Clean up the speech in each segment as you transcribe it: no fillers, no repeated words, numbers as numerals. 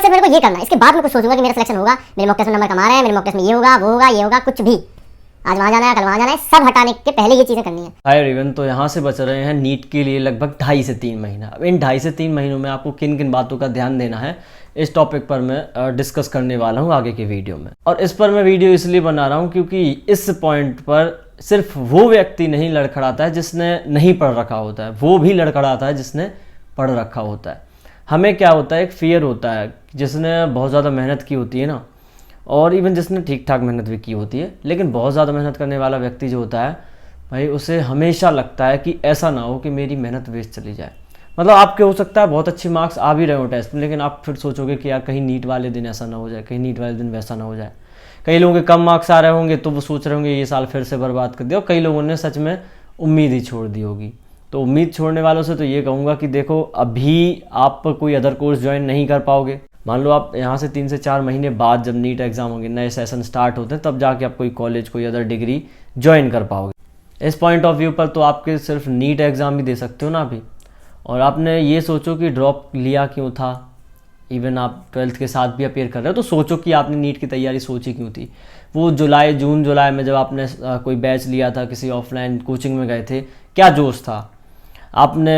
सिर्फ मेरे को ये करना है, इसके बाद मैं कुछ सोचूंगा कि मेरा सिलेक्शन होगा, मेरे मॉक टेस्ट में नंबर कम आ रहे हैं, मेरे मॉक टेस्ट में ये होगा, वो होगा, ये होगा, कुछ भी। आज वहां जाना है, कल वहां जाना है, सब हटाने के पहले ये चीजें करनी है। हाय एवरीवन, तो यहाँ से बच रहे हैं नीट के लिए लगभग 2.5 से 3 महीना। अब इन 2.5 से 3 महीनों में आपको किन किन बातों का ध्यान देना है, इस टॉपिक पर मैं डिस्कस करने वाला हूँ आगे के वीडियो में। और इस पर मैं वीडियो इसलिए बना रहा हूँ क्योंकि इस पॉइंट पर सिर्फ वो व्यक्ति नहीं लड़खड़ाता है जिसने नहीं पढ़ रखा होता है, वो भी लड़खड़ाता है जिसने पढ़ रखा होता है। हमें क्या होता है, एक फियर होता है, जिसने बहुत ज़्यादा मेहनत की होती है ना, और इवन जिसने ठीक ठाक मेहनत भी की होती है, लेकिन बहुत ज़्यादा मेहनत करने वाला व्यक्ति जो होता है भाई, उसे हमेशा लगता है कि ऐसा ना हो कि मेरी मेहनत वेस्ट चली जाए। मतलब आपके हो सकता है बहुत अच्छे मार्क्स आ भी रहे हो टेस्ट में, लेकिन आप फिर सोचोगे कि यार कहीं नीट वाले दिन ऐसा ना हो जाए, कहीं नीट वाले दिन वैसा ना हो जाए। कई लोगों के कम मार्क्स आ रहे होंगे तो वो सोच रहे होंगे ये साल फिर से बर्बाद कर दिया, और कई लोगों ने सच में उम्मीद ही छोड़ दी होगी। तो उम्मीद छोड़ने वालों से तो ये कहूँगा कि देखो, अभी आप कोई अदर कोर्स ज्वाइन नहीं कर पाओगे। मान लो आप यहाँ से 3 से 4 महीने बाद जब नीट एग्जाम होंगे, नए सेशन स्टार्ट होते हैं, तब जाके आप कोई कॉलेज, कोई अदर डिग्री ज्वाइन कर पाओगे। इस पॉइंट ऑफ व्यू पर तो आपके सिर्फ नीट एग्ज़ाम ही दे सकते हो ना अभी। और आपने ये सोचो कि ड्रॉप लिया क्यों था, इवन आप 12th के साथ भी अपेयर कर रहे हो, तो सोचो कि आपने नीट की तैयारी सोची क्यों थी। वो जून जुलाई में जब आपने कोई बैच लिया था, किसी ऑफलाइन कोचिंग में गए थे, क्या जोश था। आपने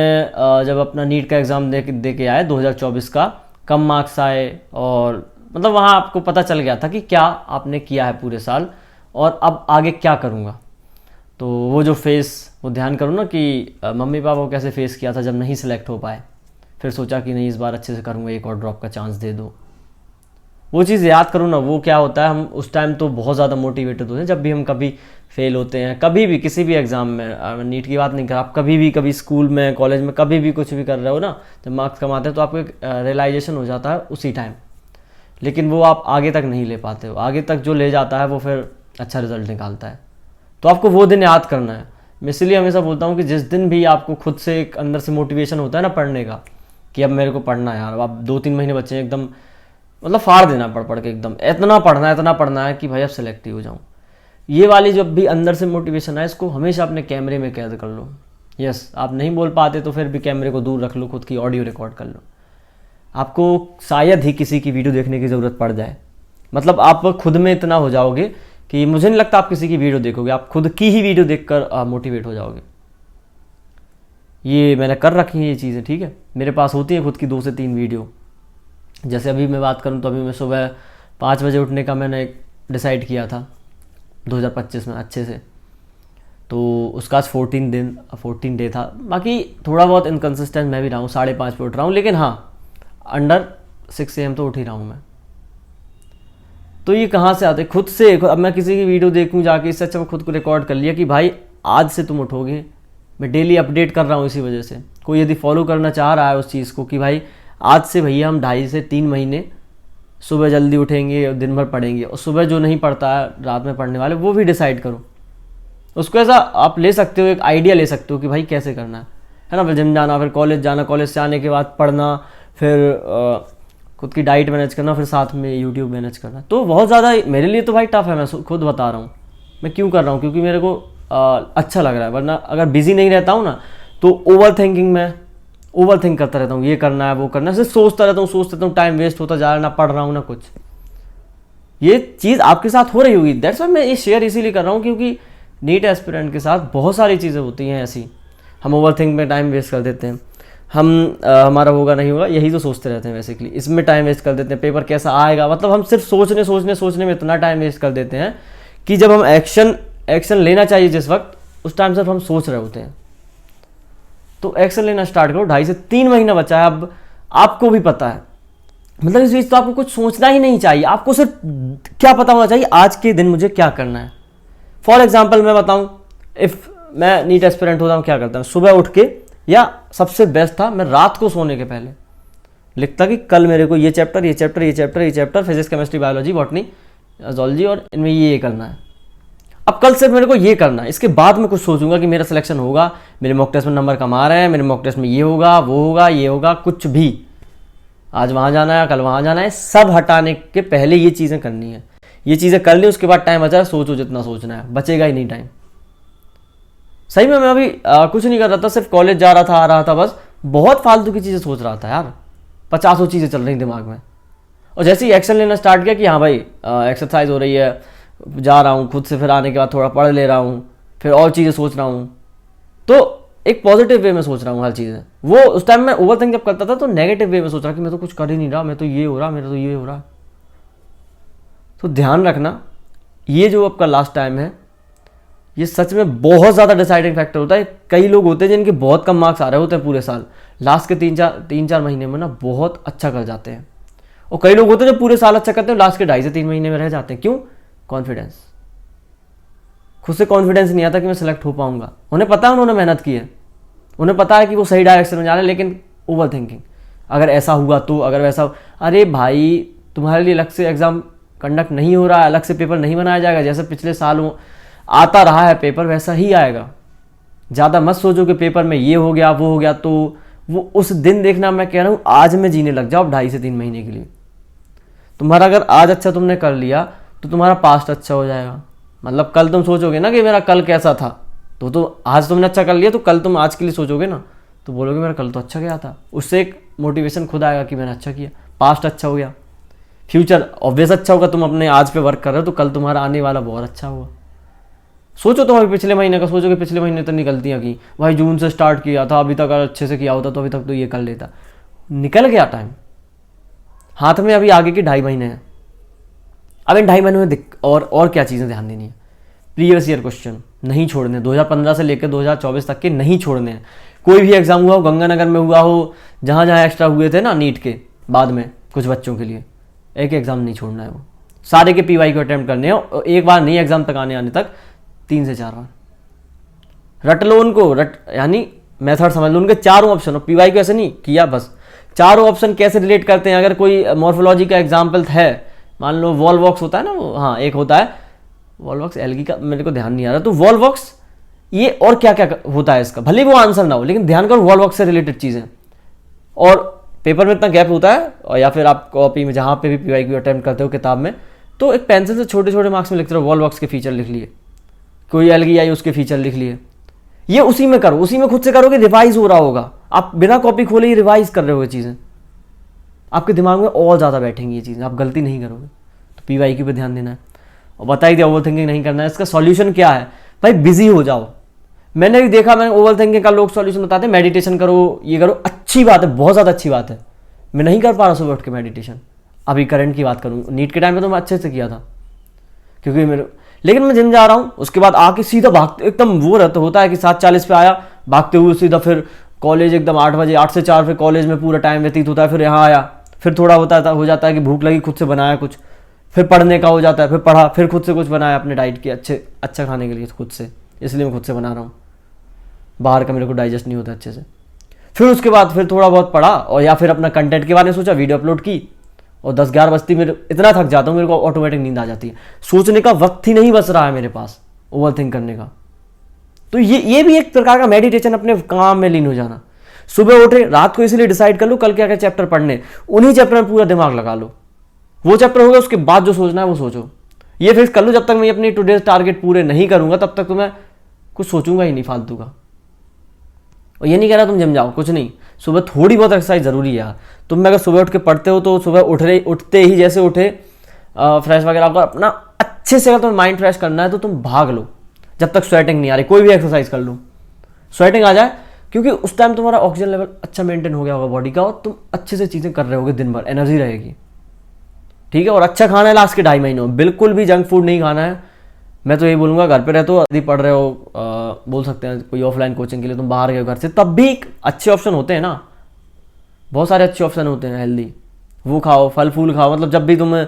जब अपना नीट का एग्ज़ाम दे के आए 2024 का, कम मार्क्स आए, और मतलब वहाँ आपको पता चल गया था कि क्या आपने किया है पूरे साल और अब आगे क्या करूँगा। तो वो जो फेस, वो ध्यान करो ना कि मम्मी पापा को कैसे फेस किया था जब नहीं सिलेक्ट हो पाए, फिर सोचा कि नहीं इस बार अच्छे से करूँगा, एक और ड्रॉप का चांस दे दो। वो चीज़ याद करो ना, वो क्या होता है, हम उस टाइम तो बहुत ज़्यादा मोटिवेटेड होते हैं जब भी हम कभी फेल होते हैं, कभी भी किसी भी एग्ज़ाम में। नीट की बात नहीं कर, आप कभी भी, कभी स्कूल में, कॉलेज में, कभी भी कुछ भी कर रहे हो ना, जब मार्क्स कम आते हैं तो आपको एक रियलाइजेशन हो जाता है उसी टाइम, लेकिन वो आप आगे तक नहीं ले पाते हो। आगे तक जो ले जाता है वो फिर अच्छा रिजल्ट निकालता है। तो आपको वो दिन याद करना है। मैं इसलिए हमेशा बोलता हूँ कि जिस दिन भी आपको खुद से एक अंदर से मोटिवेशन होता है ना पढ़ने का, कि अब मेरे को पढ़ना है यार, अब आप 2-3 महीने बच्चे एकदम मतलब फाड़ देना पढ़ के, एकदम इतना पढ़ना है कि भाई अब सेलेक्ट ही हो जाऊँ। ये वाली जब भी अंदर से मोटिवेशन है, इसको हमेशा अपने कैमरे में कैद कर लो। यस, आप नहीं बोल पाते तो फिर भी कैमरे को दूर रख लो, खुद की ऑडियो रिकॉर्ड कर लो। आपको शायद ही किसी की वीडियो देखने की ज़रूरत पड़ जाए, मतलब आप खुद में इतना हो जाओगे कि मुझे नहीं लगता आप किसी की वीडियो देखोगे, आप खुद की ही वीडियो देखकर मोटिवेट हो जाओगे। ये मैंने कर रखी है ये चीज़ें, ठीक है। मेरे पास होती है खुद की 2 से 3 वीडियो। जैसे अभी मैं बात करूं तो अभी मैं सुबह 5 बजे उठने का मैंने डिसाइड किया था 2025 में अच्छे से, तो उसका आज 14 डे था। बाकी थोड़ा बहुत इनकन्सिस्टेंट मैं भी रहा हूँ, 5:30 पे उठ रहा हूँ, लेकिन हाँ अंडर 6 AM तो उठ ही रहा हूँ मैं। तो ये कहाँ से आते, खुद से। अब मैं किसी की वीडियो देखूँ जाके, इससे अच्छा मैं खुद को रिकॉर्ड कर लिया कि भाई आज से तुम उठोगे। मैं डेली अपडेट कर रहा हूँ इसी वजह से। कोई यदि फॉलो करना चाह रहा है उस चीज़ को कि भाई आज से भैया हम 2.5 से 3 महीने सुबह जल्दी उठेंगे और दिन भर पढ़ेंगे, और सुबह जो नहीं पढ़ता है रात में पढ़ने वाले, वो भी डिसाइड करो। उसको ऐसा आप ले सकते हो, एक आइडिया ले सकते हो कि भाई कैसे करना है ना। फिर जिम जाना, फिर कॉलेज जाना, कॉलेज से आने के बाद पढ़ना, फिर खुद की डाइट मैनेज करना, फिर साथ में यूट्यूब मैनेज करना। तो बहुत ज़्यादा मेरे लिए तो भाई टफ है, मैं खुद बता रहा हूँ। मैं क्यों कर रहा हूँ, क्योंकि मेरे को अच्छा लग रहा है। वरना अगर बिजी नहीं रहता हूँ ना, तो ओवर थिंक करता रहता हूँ, ये करना है वो करना है, सिर्फ सोचता रहता हूँ, टाइम वेस्ट होता जा रहा है, ना पढ़ रहा हूँ ना कुछ। ये चीज़ आपके साथ हो रही होगी, दैट्स व्हाई मैं ये शेयर इसीलिए कर रहा हूँ, क्योंकि नीट एस्पिरेंट के साथ बहुत सारी चीज़ें होती हैं ऐसी। हम ओवर थिंक में टाइम वेस्ट कर देते हैं, हमारा होगा नहीं होगा यही तो सोचते रहते हैं बेसिकली, इसमें टाइम वेस्ट कर देते हैं, पेपर कैसा आएगा, मतलब हम सिर्फ सोचने में इतना टाइम वेस्ट कर देते हैं कि जब हम एक्शन लेना चाहिए जिस वक्त, उस टाइम सिर्फ हम सोच रहे होते हैं। तो एक्शन लेना स्टार्ट करो। 2.5 से 3 महीना बचा है, अब आपको भी पता है, मतलब इस बीच तो आपको कुछ सोचना ही नहीं चाहिए। आपको सिर्फ क्या पता होना चाहिए, आज के दिन मुझे क्या करना है। फॉर एग्जाम्पल मैं बताऊं, इफ मैं नीट एस्पिरेंट होता हूँ, क्या करता हूँ, सुबह उठ के, या सबसे बेस्ट था मैं रात को सोने के पहले लिखता कि कल मेरे को ये chapter physics, chemistry, biology, botany, zoology, और इनमें ये करना है। अब कल सिर्फ मेरे को ये करना है, इसके बाद मैं कुछ सोचूंगा कि मेरा सिलेक्शन होगा, मेरे मॉक टेस्ट में नंबर कम आ रहे हैं, मेरे मॉक टेस्ट में ये होगा, वो होगा, ये होगा, कुछ भी। आज वहाँ जाना है, कल वहाँ जाना है, सब हटाने के पहले ये चीज़ें करनी है। ये चीज़ें कर ली, उसके बाद टाइम बचा है, सोचो जितना सोचना है, बचेगा ही नहीं टाइम। सही में मैं अभी कुछ नहीं कर रहा था, सिर्फ कॉलेज जा रहा था, आ रहा था, बस बहुत फालतू की चीज़ें सोच रहा था यार, 50 चीज़ें चल रही दिमाग में। और जैसे ही एक्शन लेना स्टार्ट किया कि हाँ भाई एक्सरसाइज हो रही है, जा रहा हूँ खुद से, फिर आने के बाद थोड़ा पढ़ ले रहा हूँ, फिर और चीज़ें सोच रहा हूँ, तो एक पॉजिटिव वे में सोच रहा हूँ हर चीज़ें। वो उस टाइम मैं ओवर थिंक जब करता था तो नेगेटिव वे में सोच रहा कि मैं तो कुछ कर ही नहीं रहा, मैं तो ये हो रहा, मेरा तो ये हो रहा। तो ध्यान रखना, ये जो आपका लास्ट टाइम है ये सच में बहुत ज़्यादा डिसाइडिंग फैक्टर होता है। कई लोग होते हैं जिनके बहुत कम मार्क्स आ रहे होते हैं पूरे साल, लास्ट के तीन चार महीने में ना बहुत अच्छा कर जाते हैं। और कई लोग होते हैं जो पूरे साल अच्छा करते हैं, लास्ट के 2.5 से 3 महीने में रह जाते हैं। क्यों? कॉन्फिडेंस, खुद से कॉन्फिडेंस नहीं आता कि मैं सेलेक्ट हो पाऊंगा। उन्हें पता है उन्होंने मेहनत की है, उन्हें पता है कि वो सही डायरेक्शन में जा रहे हैं, लेकिन ओवर थिंकिंग, अगर ऐसा हुआ तो, अगर वैसा, अरे भाई तुम्हारे लिए अलग से एग्जाम कंडक्ट नहीं हो रहा है, अलग से पेपर नहीं बनाया जाएगा, जैसे पिछले सालों आता रहा है पेपर वैसा ही आएगा। ज़्यादा मत सोचो कि पेपर में ये हो गया वो हो गया, तो वो उस दिन देखना। मैं कह रहा हूँ आज में जीने लग जाओ 2.5 से 3 महीने के लिए। तुम्हारा अगर आज अच्छा तुमने कर लिया तो तुम्हारा पास्ट अच्छा हो जाएगा। मतलब कल तुम सोचोगे ना कि मेरा कल कैसा था, तो आज तुमने अच्छा कर लिया तो कल तुम आज के लिए सोचोगे ना, तो बोलोगे मेरा कल तो अच्छा गया था। उससे एक मोटिवेशन खुद आएगा कि मैंने अच्छा किया, पास्ट अच्छा हो गया, फ्यूचर ऑब्वियस अच्छा होगा। तुम अपने आज पे वर्क कर रहे हो तो कल तुम्हारा आने वाला बहुत अच्छा होगा। सोचो तुम अभी पिछले महीने का, सोचो कि पिछले महीने तक गलतियाँ की, भाई जून से स्टार्ट किया था, अभी तक अगर अच्छे से किया होता तो अभी तक तो ये कर लेता। निकल गया टाइम हाथ में, अभी आगे के 2.5 महीने हैं। अब इन 2.5 महीने में और क्या चीज़ें ध्यान देनी है। प्रीवियस ईयर क्वेश्चन नहीं छोड़ने, 2015 से लेकर 2024 तक के नहीं छोड़ने हैं। कोई भी एग्जाम हुआ हो, गंगानगर में हुआ हो, जहाँ जहाँ एक्स्ट्रा हुए थे ना नीट के बाद में कुछ बच्चों के लिए, एक एग्जाम नहीं छोड़ना है। वो सारे के PY को अटेम्प्ट करने हैं, एक बार नहीं एग्जाम तक आने तक 3 से 4 बार रट लो उनको, यानी मेथड समझ लो उनके। चारों ऑप्शन, PY को ऐसे नहीं किया बस, चारों ऑप्शन कैसे रिलेट करते हैं। अगर कोई मॉर्फोलॉजी का एग्जाम्पल है, मान लो वॉल बॉक्स होता है ना वो, हाँ एक होता है वॉल बॉक्स, एलगी का मेरे को ध्यान नहीं आ रहा, तो वॉल बॉक्स ये और क्या क्या होता है इसका, भले वो आंसर ना हो लेकिन ध्यान करो वॉल बॉक्स से रिलेटेड चीज़ें। और पेपर में इतना गैप होता है, और या फिर आप कॉपी में जहाँ पे भी PY को अटेम्प्ट करते हो किताब में, तो एक पेंसिल से छोटे छोटे मार्क्स में लिखते रहो, वॉल बॉक्स के फीचर लिख लिए, कोई एलगी आई उसके फीचर लिख लिए। ये उसी में करो, उसी में खुद से करोगे, रिवाइज हो रहा होगा। आप बिना कॉपी खोले ही रिवाइज कर रहे हो चीज़ें, आपके दिमाग में और ज़्यादा बैठेंगी ये चीज़ें, आप गलती नहीं करोगे। तो PYQ पे ध्यान देना है। और बता ही दिया ओवर थिंकिंग नहीं करना है। इसका सॉल्यूशन क्या है भाई? बिजी हो जाओ। मैंने भी देखा, मैंने ओवर थिंकिंग का लोग सॉल्यूशन बताते हैं मेडिटेशन करो, ये करो, अच्छी बात है, बहुत ज़्यादा अच्छी बात है। मैं नहीं कर पा रहा सुबह उठ के मेडिटेशन। अभी करंट की बात करूँ, नीट के टाइम में तो मैं अच्छे से किया था, क्योंकि मेरे, लेकिन मैं जिम जा रहा हूँ, उसके बाद आके सीधा भागते, एकदम वो रहता होता है कि 7:40 पे आया, भागते हुए सीधा फिर कॉलेज एकदम 8 बजे, 8 से 4 फिर कॉलेज में पूरा टाइम व्यतीत होता है। फिर यहाँ आया, फिर थोड़ा हो जाता है कि भूख लगी, खुद से बनाया कुछ, फिर पढ़ने का हो जाता है, फिर पढ़ा, फिर खुद से कुछ बनाया अपने डाइट के अच्छा खाने के लिए खुद से, इसलिए मैं खुद से बना रहा हूँ, बाहर का मेरे को डाइजेस्ट नहीं होता अच्छे से। फिर उसके बाद फिर थोड़ा बहुत पढ़ा, और या फिर अपना कंटेंट के बारे में सोचा, वीडियो अपलोड की, और 10-11 बजती मेरे इतना थक जाता हूँ, मेरे को ऑटोमेटिक नींद आ जाती है, सोचने का वक्त ही नहीं बच रहा है मेरे पास ओवर थिंक करने का। तो ये भी एक प्रकार का मेडिटेशन, अपने काम में लीन हो जाना। सुबह उठे, रात को इसलिए डिसाइड कर लो कल क्या क्या चैप्टर पढ़ने, उन्हीं चैप्टर में पूरा दिमाग लगा लो, वो चैप्टर होगा, उसके बाद जो सोचना है वो सोचो। ये फिक्स कर लो, जब तक मैं अपनी टुडे टारगेट पूरे नहीं करूंगा तब तक तो मैं कुछ सोचूंगा ही नहीं फालतू का। और ये नहीं कह रहा तुम जिम जाओ, कुछ नहीं, सुबह थोड़ी बहुत एक्सरसाइज जरूरी है यार। तुम अगर सुबह उठ के पढ़ते हो तो सुबह उठते ही जैसे उठे, फ्रेश वगैरह को अपना अच्छे से, अगर तुम्हें माइंड फ्रेश करना है तो तुम भाग लो, जब तक स्वेटिंग नहीं आ रही, कोई भी एक्सरसाइज कर लो, स्वेटिंग आ जाए, क्योंकि उस टाइम तुम्हारा ऑक्सीजन लेवल अच्छा मेंटेन हो गया होगा बॉडी का, और तुम अच्छे से चीज़ें कर रहे होगे, दिन भर एनर्जी रहेगी, ठीक है। और अच्छा खाना है लास्ट के 2.5 महीनों में, बिल्कुल भी जंक फूड नहीं खाना है। मैं तो यही बोलूँगा, घर पे रहते हो, यदि पढ़ रहे हो, बोल सकते हैं कोई ऑफलाइन कोचिंग के लिए तुम बाहर गए घर से, तब भी अच्छे ऑप्शन होते हैं ना, बहुत सारे अच्छे ऑप्शन होते हैं हेल्दी, वो खाओ, फल फूल खाओ। मतलब जब भी तुम्हें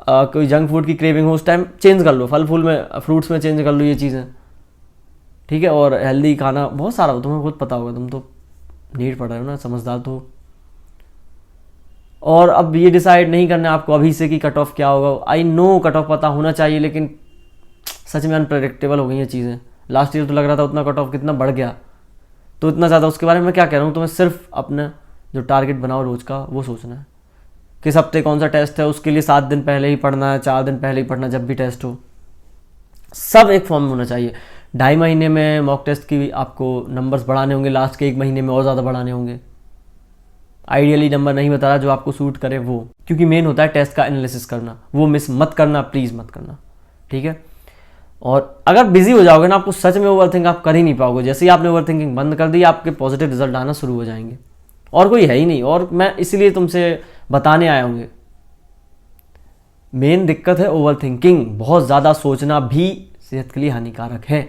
कोई जंक फूड की क्रेविंग हो उस टाइम चेंज कर लो, फल फूल में, फ्रूट्स में चेंज कर लो ये चीज़ें, ठीक है। और हेल्दी खाना बहुत सारा हो, तुम्हें खुद पता होगा, तुम तो नीट पढ़ रहे हो ना, समझदार तो। और अब ये डिसाइड नहीं करना है आपको अभी से कि कट ऑफ क्या होगा। आई नो कट ऑफ पता होना चाहिए, लेकिन सच में अनप्रेडिक्टेबल हो गई हैं चीज़ें। लास्ट ईयर तो लग रहा था उतना कट ऑफ कितना बढ़ गया, तो इतना ज़्यादा उसके बारे में मैं क्या कह रहा हूँ। तुम्हें सिर्फ अपना जो टारगेट बनाओ रोज़ का वो सोचना है, किस हफ्ते कौन सा टेस्ट है, उसके लिए 7 दिन पहले ही पढ़ना है, 4 दिन पहले ही पढ़ना, जब भी टेस्ट हो, सब एक फॉर्म में होना चाहिए। 2.5 महीने में मॉक टेस्ट की आपको नंबर्स बढ़ाने होंगे, लास्ट के 1 महीने में और ज़्यादा बढ़ाने होंगे। आइडियली नंबर नहीं बता रहा, जो आपको सूट करे वो, क्योंकि मेन होता है टेस्ट का एनालिसिस करना, वो मिस मत करना, प्लीज़ मत करना, ठीक है। और अगर बिजी हो जाओगे ना, आपको सच में ओवरथिंक आप कर ही नहीं पाओगे। जैसे ही आपने ओवरथिंकिंग बंद कर दी, आपके पॉजिटिव रिजल्ट आना शुरू हो जाएंगे, और कोई है ही नहीं। और मैं इसलिए तुमसे बताने आया हूँ, मेन दिक्कत है ओवरथिंकिंग। बहुत ज़्यादा सोचना भी सेहत के लिए हानिकारक है।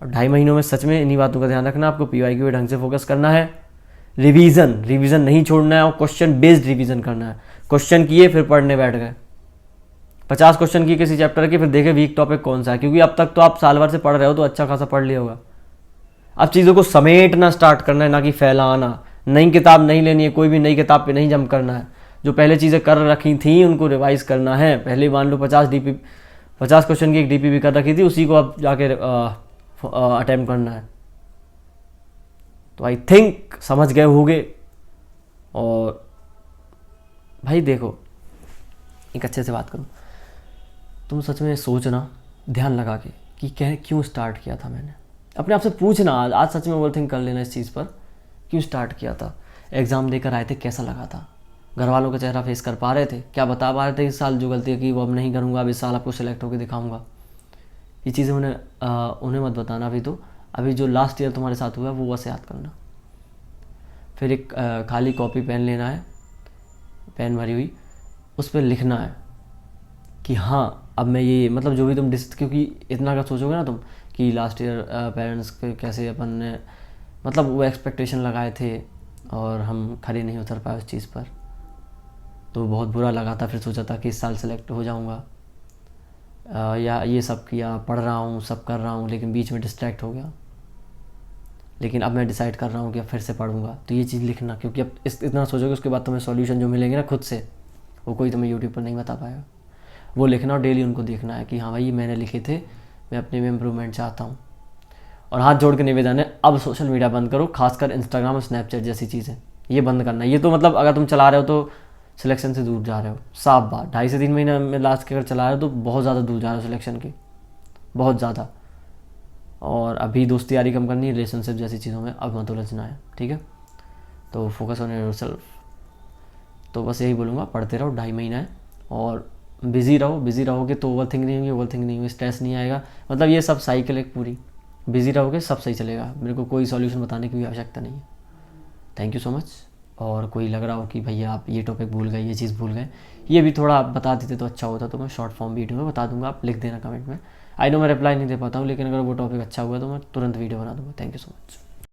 और 2.5 महीनों में सच में इन्हीं बातों का ध्यान रखना, आपको PYQ पे ढंग से फोकस करना है, रिवीजन नहीं छोड़ना है, और क्वेश्चन बेस्ड रिवीजन करना है। क्वेश्चन किए फिर पढ़ने बैठ गए, 50 क्वेश्चन किए किसी चैप्टर के, फिर देखे वीक टॉपिक कौन सा है, क्योंकि अब तक तो आप साल भर से पढ़ रहे हो तो अच्छा खासा पढ़ लिया होगा। अब चीज़ों को समेटना स्टार्ट करना है, ना कि फैलाना। नई किताब नहीं लेनी है, कोई भी नई किताब पे नहीं जंप करना है। जो पहले चीज़ें कर रखी थी उनको रिवाइज करना है। पहले मान लो 50 क्वेश्चन की एक DPP कर रखी थी, उसी को अब जाके अटेम्प्ट करना है। तो आई थिंक समझ गए होगे। और भाई देखो, एक अच्छे से बात करूँ, तुम सच में सोचना ध्यान लगा के कि क्यों स्टार्ट किया था मैंने। अपने आप से पूछना, आज सच में ओवरथिंक कर लेना इस चीज़ पर, क्यों स्टार्ट किया था। एग्ज़ाम देकर आए थे, कैसा लगा था, घर वालों का चेहरा फेस कर पा रहे थे, क्या बता पा रहे थे इस साल जो गलती की वो अब नहीं करूँगा, अब इस साल आपको सिलेक्ट होकर दिखाऊंगा। ये चीज़ें उन्हें मत बताना अभी। तो अभी जो लास्ट ईयर तुम्हारे साथ हुआ है वो बस याद करना। फिर एक खाली कॉपी पेन लेना है, पेन भरी हुई, उस पर लिखना है कि हाँ अब मैं ये, मतलब जो भी तुम क्योंकि इतना का सोचोगे ना तुम कि लास्ट ईयर पेरेंट्स के कैसे अपन ने मतलब वो एक्सपेक्टेशन लगाए थे और हम खड़े नहीं उतर पाए उस चीज़ पर, तो बहुत बुरा लगा था। फिर सोचा था कि इस साल सेलेक्ट हो जाऊंगा, या ये सब किया, पढ़ रहा हूँ, सब कर रहा हूँ, लेकिन बीच में डिस्ट्रैक्ट हो गया। लेकिन अब मैं डिसाइड कर रहा हूँ कि अब फिर से पढ़ूंगा। तो ये चीज़ लिखना, क्योंकि अब इतना सोचोगे उसके बाद तुम्हें सॉल्यूशन जो मिलेंगे ना खुद से, वो कोई तुम्हें यूट्यूब पर नहीं बता पाएगा। वो लिखना और डेली उनको देखना है कि हाँ भाई ये मैंने लिखे थे, मैं अपने में इम्प्रूवमेंट चाहता हूँ। और हाथ जोड़ के निवेदन है, अब सोशल मीडिया बंद करो, खासकर इंस्टाग्राम और स्नैपचैट जैसी चीज़ें, ये बंद करना। ये तो मतलब अगर तुम चला रहे हो तो सिलेक्शन से दूर जा रहे हो, साफ बात। 2.5 से 3 महीने में लास्ट के अगर चला रहे हो तो बहुत ज़्यादा दूर जा रहे हो सिलेक्शन के, बहुत ज़्यादा। और अभी दोस्ती यारी कम करनी है, रिलेशनशिप जैसी चीज़ों में अब मत उलझना है, ठीक है। तो फोकस ऑन योरसेल्फ। तो बस यही बोलूँगा, पढ़ते रहो, 2.5 महीना है, और बिज़ी रहोगे तो ओवरथिंक नहीं होगी, स्ट्रेस नहीं आएगा। मतलब ये सब साइकिल एक पूरी, बिज़ी रहोगे सब सही चलेगा। मेरे को कोई सॉल्यूशन बताने की भी आवश्यकता नहीं है। Thank you so much. और कोई लग रहा हो कि भैया आप ये टॉपिक भूल गए, ये चीज़ भूल गए, ये भी थोड़ा आप बता देते तो अच्छा होता, तो मैं शॉर्ट फॉर्म वीडियो में बता दूंगा, आप लिख देना कमेंट में। आई नो मैं रिप्लाई नहीं दे पाता हूँ, लेकिन अगर वो टॉपिक अच्छा हुआ तो मैं तुरंत वीडियो बना दूँगा। Thank you so much.